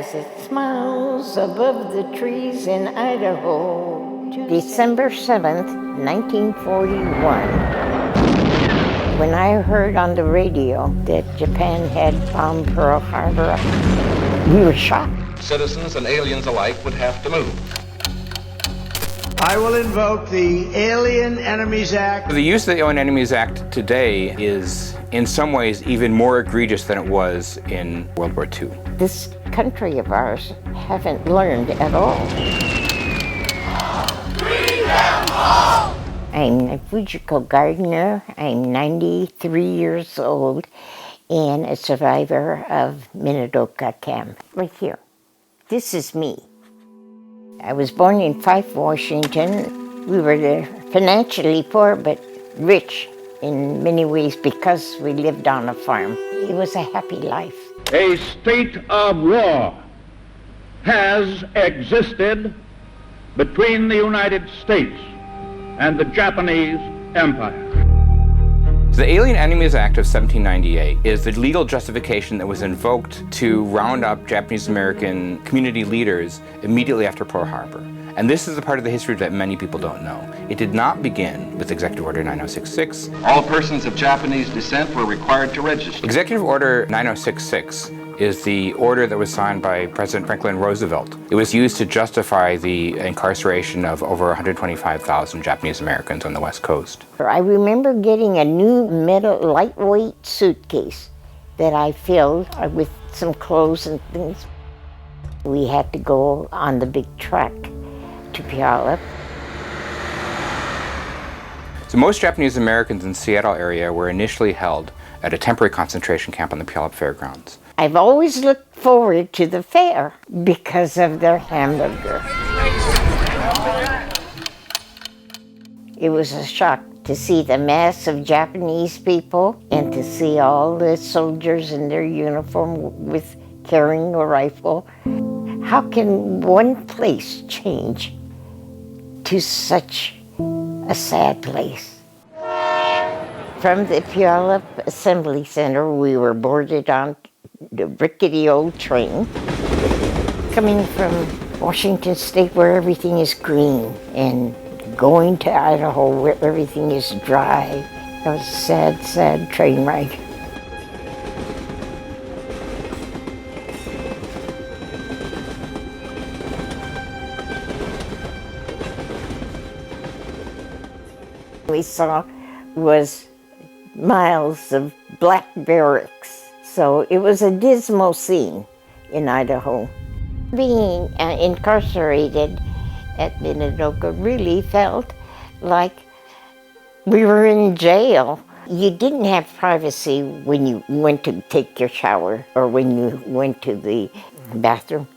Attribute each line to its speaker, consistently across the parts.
Speaker 1: as it smiles above the trees in Idaho. December 7th, 1941. When I heard on the radio that Japan had bombed Pearl Harbor, we were shocked.
Speaker 2: Citizens and aliens alike would have to move.
Speaker 3: I will invoke the Alien Enemies Act.
Speaker 4: The use of the Alien Enemies Act today is, in some ways, even more egregious than it was in World War II.
Speaker 1: This country of ours haven't learned at all. I'm Fujiko Gardner. I'm 93 years old and a survivor of Minidoka camp. Right here. This is me. I was born in Fife, Washington. We were financially poor but rich in many ways because we lived on a farm. It was a happy life.
Speaker 5: A state of war has existed between the United States and the Japanese Empire.
Speaker 4: The Alien Enemies Act of 1798 is the legal justification that was invoked to round up Japanese American community leaders immediately after Pearl Harbor. And this is the part of the history that many people don't know. It did not begin with Executive Order 9066.
Speaker 2: All persons of Japanese descent were required to register.
Speaker 4: Executive Order 9066 is the order that was signed by President Franklin Roosevelt. It was used to justify the incarceration of over 125,000 Japanese Americans on the West Coast.
Speaker 1: I remember getting a new metal lightweight suitcase that I filled with some clothes and things. We had to go on the big truck to Puyallup.
Speaker 4: So most Japanese Americans in the Seattle area were initially held at a temporary concentration camp on the Puyallup Fairgrounds.
Speaker 1: I've always looked forward to the fair because of their hamburger. It was a shock to see the mass of Japanese people and to see all the soldiers in their uniform with carrying a rifle. How can one place change to such a sad place? From the Puyallup Assembly Center, we were boarded on the rickety old train coming from Washington State where everything is green and going to Idaho where everything is dry. That was a sad, sad train ride. We saw was miles of black barracks. So it was a dismal scene in Idaho. Being incarcerated at Minidoka really felt like we were in jail. You didn't have privacy when you went to take your shower or when you went to the bathroom.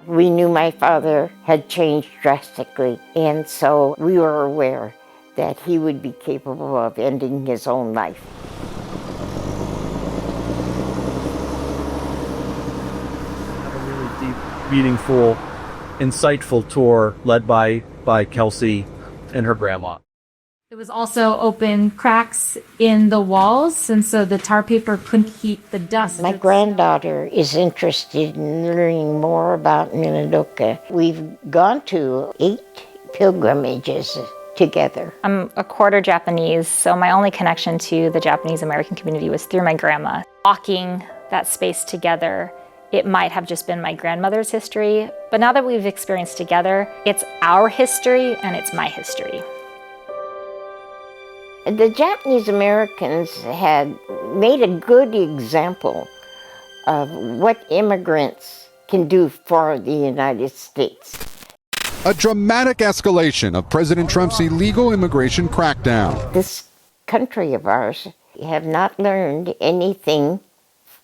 Speaker 1: We knew my father had changed drastically, and so we were aware that he would be capable of ending his own life.
Speaker 6: Meaningful, insightful tour led by Kelsey and her grandma.
Speaker 7: There was also open cracks in the walls, and so the tar paper couldn't keep the dust.
Speaker 1: My granddaughter is interested in learning more about Minidoka. We've gone to 8 pilgrimages together.
Speaker 8: I'm a quarter Japanese, so my only connection to the Japanese American community was through my grandma. Walking that space together, it might have just been my grandmother's history, but now that we've experienced together, it's our history and it's my history.
Speaker 1: The Japanese Americans had made a good example of what immigrants can do for the United States.
Speaker 9: A dramatic escalation of President Trump's illegal immigration crackdown.
Speaker 1: This country of ours have not learned anything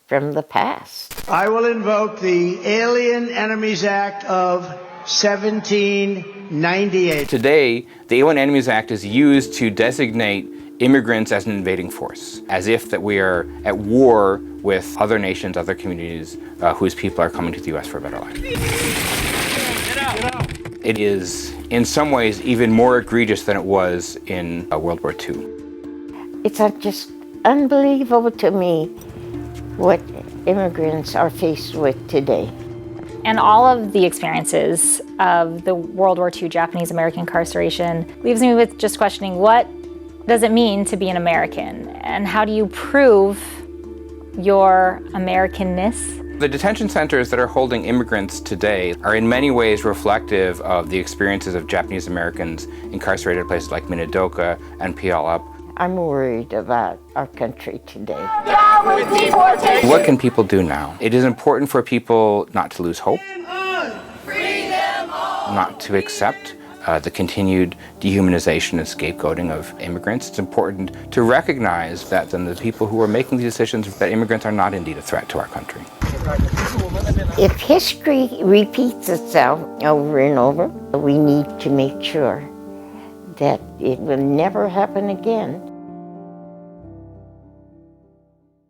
Speaker 1: from the past.
Speaker 3: I will invoke the Alien Enemies Act of 1798.
Speaker 4: Today, the Alien Enemies Act is used to designate immigrants as an invading force, as if that we are at war with other nations, other communities whose people are coming to the U.S. for a better life. Get out. It is, in some ways, even more egregious than it was in World War II.
Speaker 1: It's just unbelievable to me what immigrants are faced with today.
Speaker 8: And all of the experiences of the World War II Japanese American incarceration leaves me with just questioning, what does it mean to be an American? And how do you prove your Americanness?
Speaker 4: The detention centers that are holding immigrants today are in many ways reflective of the experiences of Japanese Americans incarcerated at places like Minidoka and Puyallup.
Speaker 1: I'm worried about our country today.
Speaker 4: What can people do now? It is important for people not to lose hope, not to accept the continued dehumanization and scapegoating of immigrants. It's important to recognize that then the people who are making these decisions, that immigrants are not indeed a threat to our country.
Speaker 1: If history repeats itself over and over, we need to make sure that it will never happen again.